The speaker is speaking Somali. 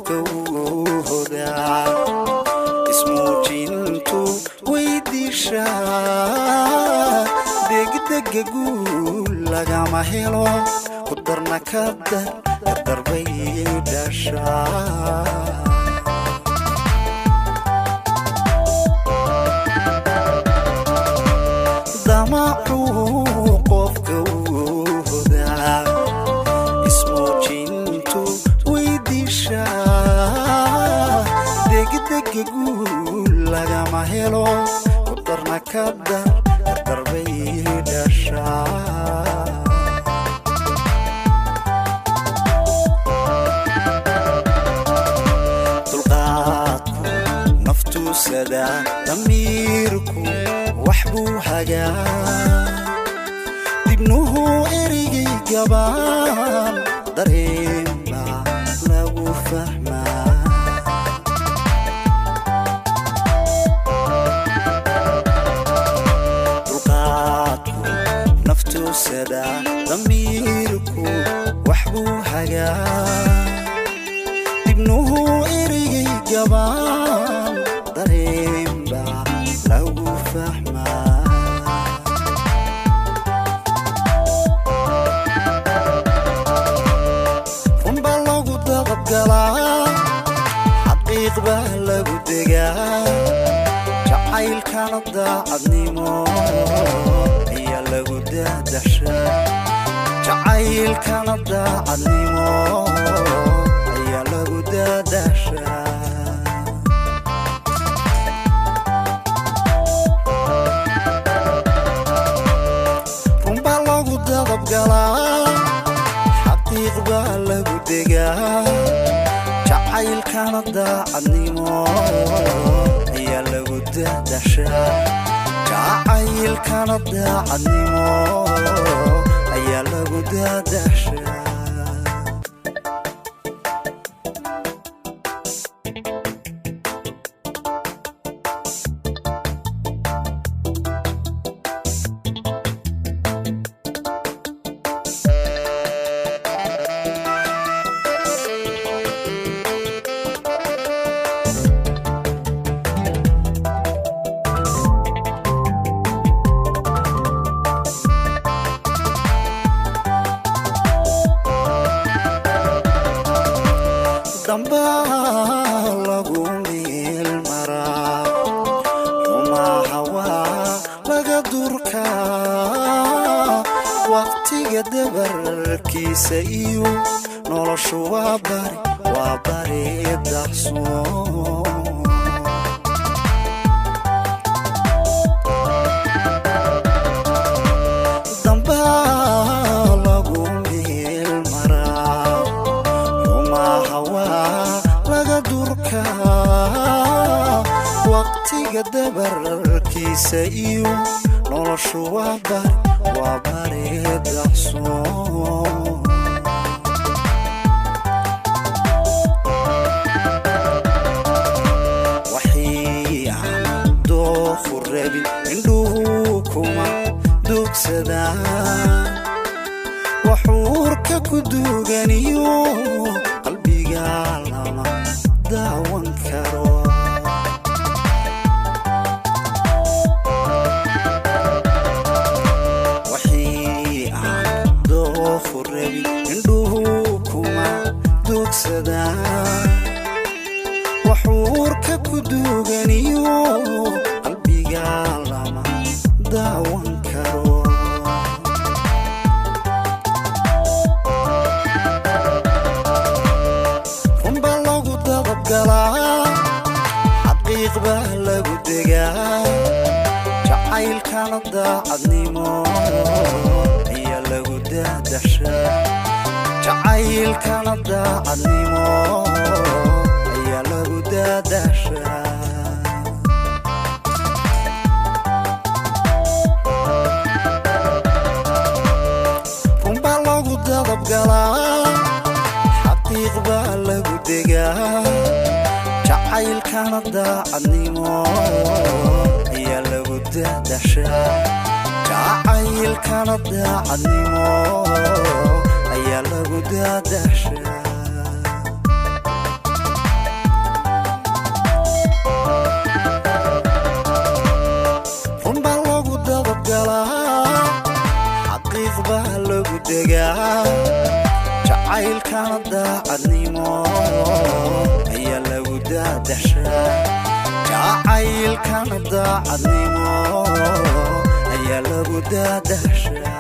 qofka uu hodaa ismuujintu weydiishaa degdega guul lagama helo ku darna ka darbay dhashaa damacu qofka uu hodaa ismuujintu weydiishaa degdega guul lagama helo ku darna ka darbay dhashaa dulqaadku naftuusada damiirku waxbuu hagaa dibnuhu erigay gabaan dareen baa lagu fahmaa dulqaadku naftuusada damiirku waxbuu hagaa dibnuhu erigay gabaan dareen baa lagu fahmaa runbaa lagu dabadgalaa xaqiiq baa lagu degaa jacaylkana daacadnimo ayaa lagu daadashaa jacaylkana daacadnimo ayaa lagu daadashaa xaqiiq baa lagu degaa jacaylkana daacadnimo ayaa lagu daadashaa jacaylkana daacadnimo ayaa lagu daadashaa dambaa lagu meel maraa rumaha waa laga durkaa waqtiga dabarkiisa iyo noloshu waa bari daqsoon dambaa lagu meel maraa rumaha laga durkaa waqtiga dabarkiisa iyo noloshu waa bari daqsoon waxii aan doofu rabin indhuhu kuma dugsadaan waxuurka ku duuganiyo qalbiga lama daawan karo waxii aan doofu rabin indhuhu kuma dugsadaan waxuurka ku duuganiyo qalbiga lama daawan karo xaqiiq baa lagu degaa jacaylkana daacadnimo ayaa lagu daadashaa jacaylkana daacadnimo ayaa lagu daadashaa runbaa lagu dabadgalaa xaqiiq baa lagu degaa jacaylkana daacadnimo ayaa lagu daadashaa jacaylkana daacadnimo ayaa lagu daadashaa jacaylkana daacadnimo ayaa lagu daadashaa jacaylkana daacadnimo ayaa lagu daadashaa